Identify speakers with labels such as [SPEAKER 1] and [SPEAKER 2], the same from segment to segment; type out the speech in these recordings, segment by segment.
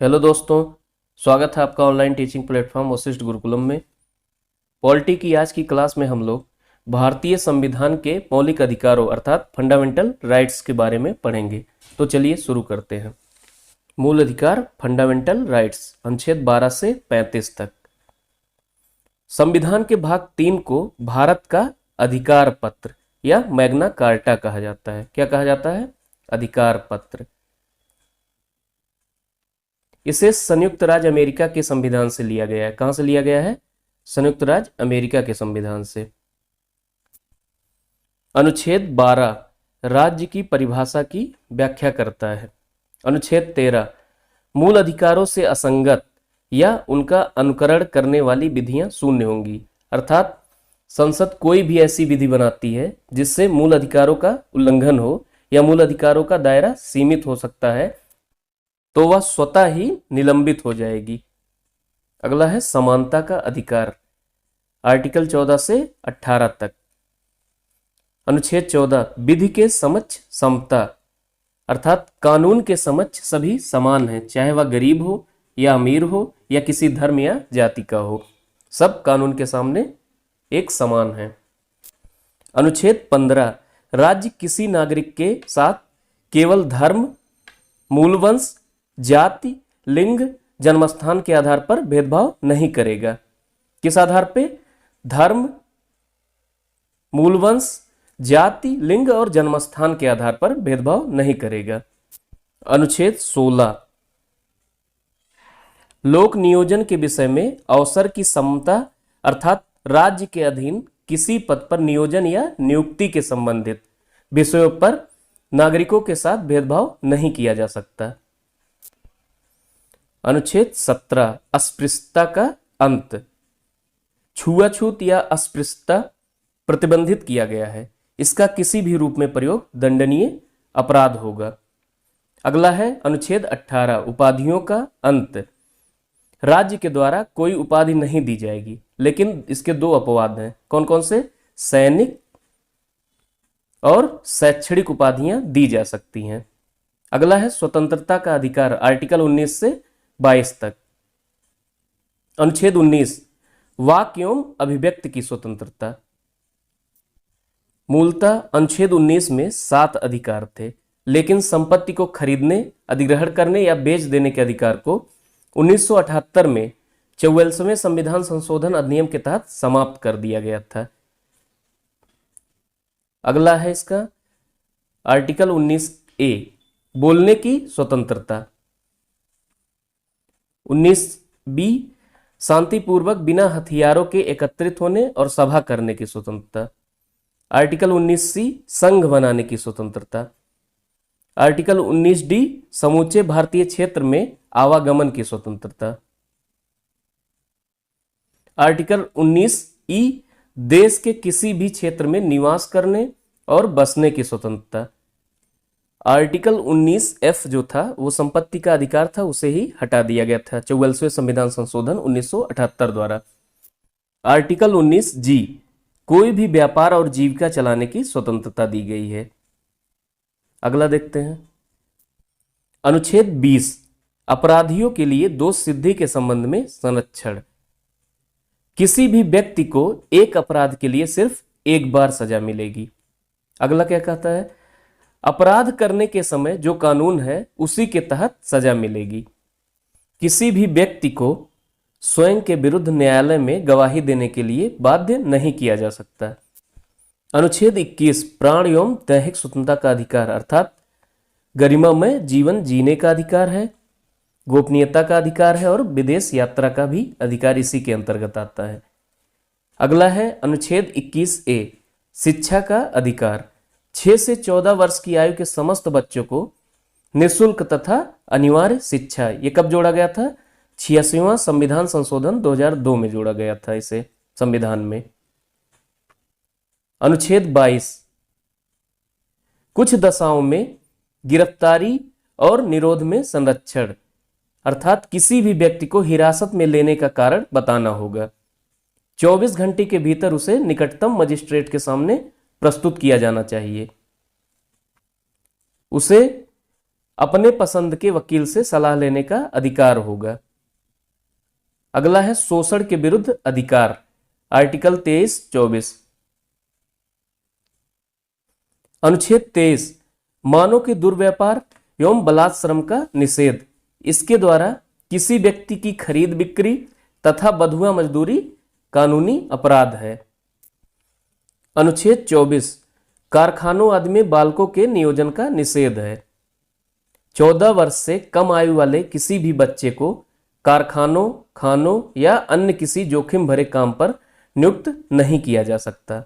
[SPEAKER 1] Hello दोस्तों, स्वागत है आपका online teaching platform Vashishtha Gurukulam में। पॉलिटी की आज की क्लास में हम लोग भारतीय संविधान के मौलिक अधिकारों अर्थात फंडामेंटल राइट्स के बारे में पढ़ेंगे। तो चलिए शुरू करते हैं। मूल अधिकार फंडामेंटल राइट्स, अनुच्छेद 12 से 35 तक। संविधान के भाग 3 को भारत का अधिकार पत्र या मैग्ना कार्टा कहा जाता है। क्या कहा जाता है? अधिकार पत्र। इसे संयुक्त राज्य अमेरिका के संविधान से लिया गया है। कहां से लिया गया है? संयुक्त राज्य अमेरिका के संविधान से। अनुच्छेद 12 राज्य की परिभाषा की व्याख्या करता है। अनुच्छेद 13 मूल अधिकारों से असंगत या उनका अनुकरण करने वाली विधियां शून्य होंगी, अर्थात संसद कोई भी ऐसी विधि बनाती है जिससे मूल अधिकारों का उल्लंघन हो या मूल अधिकारों का दायरा सीमित हो सकता है तो वह स्वतः ही निलंबित हो जाएगी। अगला है समानता का अधिकार, आर्टिकल 14 से 18 तक। अनुच्छेद 14 विधि के समक्ष समता, अर्थात कानून के समक्ष सभी समान हैं, चाहे वह गरीब हो या अमीर हो या किसी धर्म या जाति का हो, सब कानून के सामने एक समान है। अनुच्छेद 15 राज्य किसी नागरिक के साथ केवल धर्म, मूलवंश, जाति, लिंग, जन्मस्थान के आधार पर भेदभाव नहीं करेगा। किस आधार पे? धर्म, मूलवंश, जाति, लिंग और जन्मस्थान के आधार पर भेदभाव नहीं करेगा। अनुच्छेद 16 लोक नियोजन के विषय में अवसर की समता, अर्थात राज्य के अधीन किसी पद पर नियोजन या नियुक्ति के संबंधित विषयों पर नागरिकों के साथ भेदभाव नहीं किया जा सकता। अनुच्छेद 17 अस्पृश्यता का अंत, छुआछूत या अस्पृश्यता प्रतिबंधित किया गया है, इसका किसी भी रूप में प्रयोग दंडनीय अपराध होगा। अगला है अनुच्छेद 18 उपाधियों का अंत, राज्य के द्वारा कोई उपाधि नहीं दी जाएगी, लेकिन इसके दो अपवाद हैं। कौन कौन से? सैनिक और शैक्षणिक उपाधियां दी जा सकती हैं। अगला है स्वतंत्रता का अधिकार, आर्टिकल 19 से 22 तक। अनुच्छेद 19 वाक एवं अभिव्यक्ति की स्वतंत्रता। मूलतः अनुच्छेद 19 में 7 अधिकार थे, लेकिन संपत्ति को खरीदने, अधिग्रहण करने या बेच देने के अधिकार को 1978 में 44वें संविधान संशोधन अधिनियम के तहत समाप्त कर दिया गया था। अगला है इसका आर्टिकल 19A बोलने की स्वतंत्रता। 19B शांतिपूर्वक बिना हथियारों के एकत्रित होने और सभा करने की स्वतंत्रता। आर्टिकल 19C संघ बनाने की स्वतंत्रता। आर्टिकल 19D समूचे भारतीय क्षेत्र में आवागमन की स्वतंत्रता। आर्टिकल 19E देश के किसी भी क्षेत्र में निवास करने और बसने की स्वतंत्रता। आर्टिकल 19F जो था वो संपत्ति का अधिकार था, उसे ही हटा दिया गया था 44वें संविधान संशोधन 1978 द्वारा। आर्टिकल 19G कोई भी व्यापार और जीविका चलाने की स्वतंत्रता दी गई है। अगला देखते हैं अनुच्छेद 20 अपराधियों के लिए दोष सिद्धि के संबंध में संरक्षण। किसी भी व्यक्ति को एक अपराध के लिए सिर्फ एक बार सजा मिलेगी। अगला क्या कहता है? अपराध करने के समय जो कानून है उसी के तहत सजा मिलेगी। किसी भी व्यक्ति को स्वयं के विरुद्ध न्यायालय में गवाही देने के लिए बाध्य नहीं किया जा सकता। अनुच्छेद 21 प्राण एवं दैहिक स्वतंत्रता का अधिकार, अर्थात गरिमामय जीवन जीने का अधिकार है, गोपनीयता का अधिकार है और विदेश यात्रा का भी अधिकार इसी के अंतर्गत आता है। अगला है अनुच्छेद 21A शिक्षा का अधिकार। 6 से 14 वर्ष की आयु के समस्त बच्चों को निःशुल्क तथा अनिवार्य शिक्षा, ये कब जोड़ा गया था? 86वां संविधान संशोधन 2002 में जोड़ा गया था इसे संविधान में। अनुच्छेद 22 कुछ दशाओं में गिरफ्तारी और निरोध में संरक्षण, अर्थात किसी भी व्यक्ति को हिरासत में लेने का कारण बताना होगा। 24 घंटे के भीतर उसे निकटतम मजिस्ट्रेट के सामने प्रस्तुत किया जाना चाहिए। उसे अपने पसंद के वकील से सलाह लेने का अधिकार होगा। अगला है शोषण के विरुद्ध अधिकार, आर्टिकल 23-24। अनुच्छेद 23, मानव के दुर्व्यापार एवं बलात्श्रम का निषेध। इसके द्वारा किसी व्यक्ति की खरीद बिक्री तथा बंधुआ मजदूरी कानूनी अपराध है। अनुच्छेद 24, कारखानों आदि में बालकों के नियोजन का निषेध है। 14 वर्ष से कम आयु वाले किसी भी बच्चे को कारखानों, खानों या अन्य किसी जोखिम भरे काम पर नियुक्त नहीं किया जा सकता।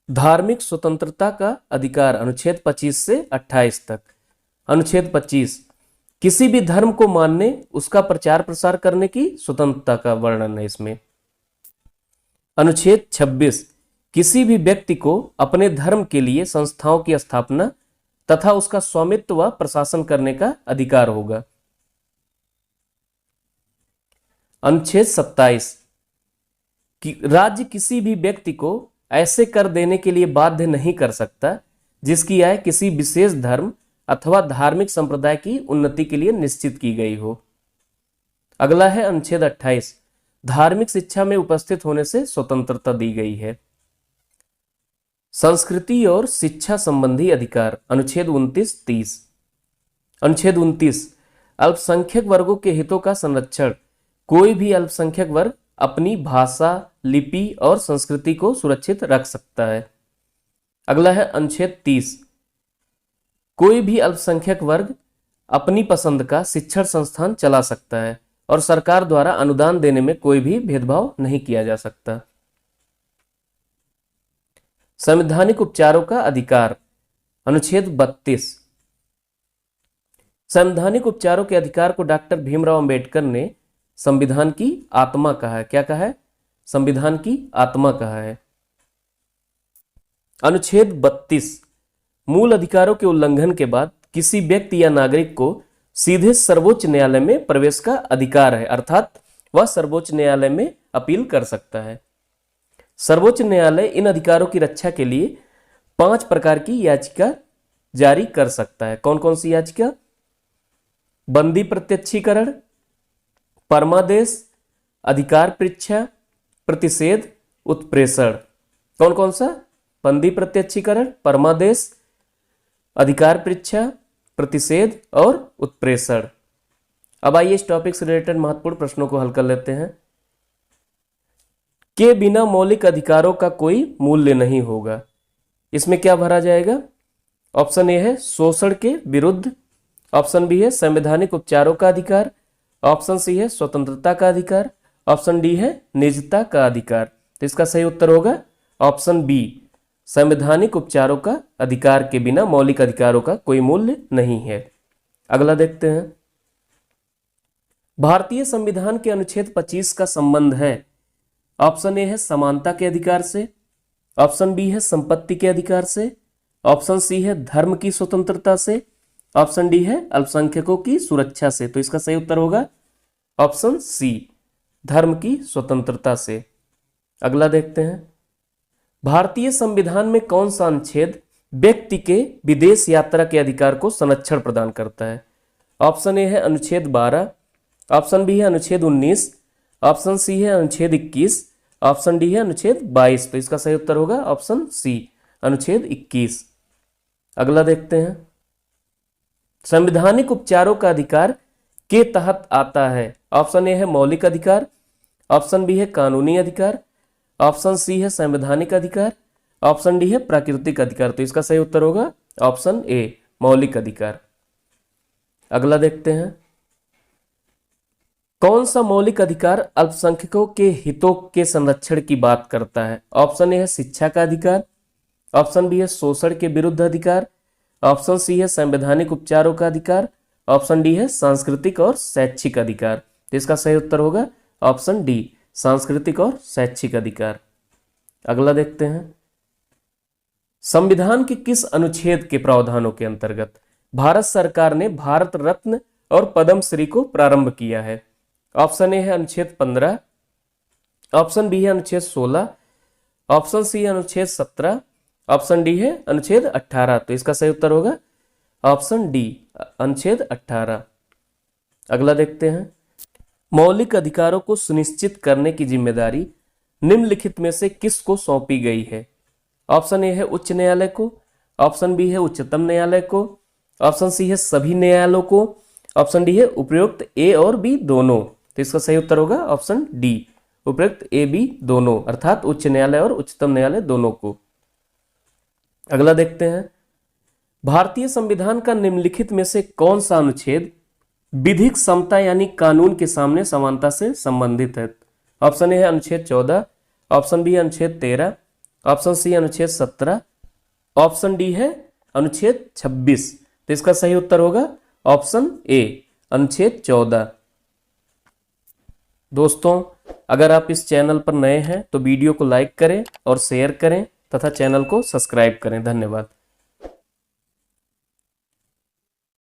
[SPEAKER 1] धार्मिक स्वतंत्रता का अधिकार, अनुच्छेद 25 से 28 तक। अनुच्छेद 25, किसी भी धर्म को मानने, उसका प्रचार प्रसार करने की स्वतंत्रता का वर्णन है इसमें। अनुच्छेद 26, किसी भी व्यक्ति को अपने धर्म के लिए संस्थाओं की स्थापना तथा उसका स्वामित्व व प्रशासन करने का अधिकार होगा। अनुच्छेद 27, कि राज्य किसी भी व्यक्ति को ऐसे कर देने के लिए बाध्य नहीं कर सकता जिसकी आय किसी विशेष धर्म अथवा धार्मिक संप्रदाय की उन्नति के लिए निश्चित की गई हो। अगला है अनुच्छेद 28, धार्मिक शिक्षा में उपस्थित होने से स्वतंत्रता दी गई है। संस्कृति और शिक्षा संबंधी अधिकार, अनुच्छेद 29-30। अनुच्छेद 29, अल्पसंख्यक वर्गों के हितों का संरक्षण। कोई भी अल्पसंख्यक वर्ग अपनी भाषा, लिपि और संस्कृति को सुरक्षित रख सकता है। अगला है अनुच्छेद 30, कोई भी अल्पसंख्यक वर्ग अपनी पसंद का शिक्षण संस्थान चला सकता है और सरकार द्वारा अनुदान देने में कोई भी भेदभाव नहीं किया जा सकता। संवैधानिक उपचारों का अधिकार, अनुच्छेद 32। संवैधानिक उपचारों के अधिकार को डॉक्टर भीमराव अंबेडकर ने संविधान की आत्मा कहा है। क्या कहा है? संविधान की आत्मा कहा है। अनुच्छेद 32, मूल अधिकारों के उल्लंघन के बाद किसी व्यक्ति या नागरिक को सीधे सर्वोच्च न्यायालय में प्रवेश का अधिकार है, अर्थात वह सर्वोच्च न्यायालय में अपील कर सकता है। सर्वोच्च न्यायालय इन अधिकारों की रक्षा के लिए 5 प्रकार की याचिका जारी कर सकता है। कौन कौन सी याचिका? बंदी प्रत्यक्षीकरण, परमादेश, अधिकार परीक्षा, प्रतिषेध, उत्प्रेषण। कौन कौन सा? बंदी प्रत्यक्षीकरण, परमादेश, अधिकार परीक्षा, प्रतिषेध और उत्प्रेषण। अब आइए इस टॉपिक से रिलेटेड महत्वपूर्ण प्रश्नों को हल कर लेते हैं। के बिना मौलिक अधिकारों का कोई मूल्य नहीं होगा। इसमें क्या भरा जाएगा? ऑप्शन ए है शोषण के विरुद्ध, ऑप्शन बी है संवैधानिक उपचारों का अधिकार, ऑप्शन सी है स्वतंत्रता का अधिकार, ऑप्शन डी है निजता का अधिकार। तो इसका सही उत्तर होगा ऑप्शन बी, संवैधानिक उपचारों का अधिकार के बिना मौलिक अधिकारों का कोई मूल्य नहीं है। अगला देखते हैं। भारतीय संविधान के अनुच्छेद 25 का संबंध है। ऑप्शन ए है समानता के अधिकार से, ऑप्शन बी है संपत्ति के अधिकार से, ऑप्शन सी है धर्म की स्वतंत्रता से, ऑप्शन डी है अल्पसंख्यकों की सुरक्षा से। तो इसका सही उत्तर होगा ऑप्शन सी, धर्म की स्वतंत्रता से। अगला देखते हैं। भारतीय संविधान में कौन सा अनुच्छेद व्यक्ति के विदेश यात्रा के अधिकार को संरक्षण प्रदान करता है? ऑप्शन ए है अनुच्छेद 12, ऑप्शन बी है अनुच्छेद 19, ऑप्शन सी है अनुच्छेद 21, ऑप्शन डी है अनुच्छेद 22। तो इसका सही उत्तर होगा ऑप्शन सी, अनुच्छेद 21। अगला देखते हैं। संवैधानिक उपचारों का अधिकार के तहत आता है। ऑप्शन ए है मौलिक अधिकार, ऑप्शन बी है कानूनी अधिकार, ऑप्शन सी है संवैधानिक अधिकार, ऑप्शन डी है प्राकृतिक अधिकार। तो इसका सही उत्तर होगा ऑप्शन ए, मौलिक अधिकार। अगला देखते हैं। कौन सा मौलिक अधिकार अल्पसंख्यकों के हितों के संरक्षण की बात करता है? ऑप्शन ए है शिक्षा का अधिकार, ऑप्शन बी है शोषण के विरुद्ध अधिकार, ऑप्शन सी है संवैधानिक उपचारों का अधिकार, ऑप्शन डी है सांस्कृतिक और शैक्षिक अधिकार। तो इसका सही उत्तर होगा ऑप्शन डी, सांस्कृतिक और शैक्षिक अधिकार। अगला देखते हैं। संविधान के किस अनुच्छेद के प्रावधानों के अंतर्गत भारत सरकार ने भारत रत्न और पद्मश्री को प्रारंभ किया है? ऑप्शन ए है अनुच्छेद 15, ऑप्शन बी है अनुच्छेद 16, ऑप्शन सी है अनुच्छेद 17, ऑप्शन डी है अनुच्छेद 18। तो इसका सही उत्तर होगा ऑप्शन डी अनुच्छेद 18। अगला देखते हैं, मौलिक अधिकारों को सुनिश्चित करने की जिम्मेदारी निम्नलिखित में से किसको सौंपी गई है? ऑप्शन ए है उच्च न्यायालय को, ऑप्शन बी है उच्चतम न्यायालय को, ऑप्शन सी है सभी न्यायालयों को, ऑप्शन डी है उपयुक्त ए और बी दोनों। तो इसका सही उत्तर होगा ऑप्शन डी, उपयुक्त ए बी दोनों, अर्थात उच्च न्यायालय और उच्चतम न्यायालय दोनों को। अगला देखते हैं, भारतीय संविधान का निम्नलिखित में से कौन सा अनुच्छेद विधिक समता यानी कानून के सामने समानता से संबंधित है? ऑप्शन ए है अनुच्छेद 14, ऑप्शन बी अनुच्छेद 13, ऑप्शन सी अनुच्छेद 17, ऑप्शन डी है अनुच्छेद 26। तो इसका सही उत्तर होगा ऑप्शन ए अनुच्छेद 14। दोस्तों, अगर आप इस चैनल पर नए हैं तो वीडियो को लाइक करें और शेयर करें तथा चैनल को सब्सक्राइब करें। धन्यवाद।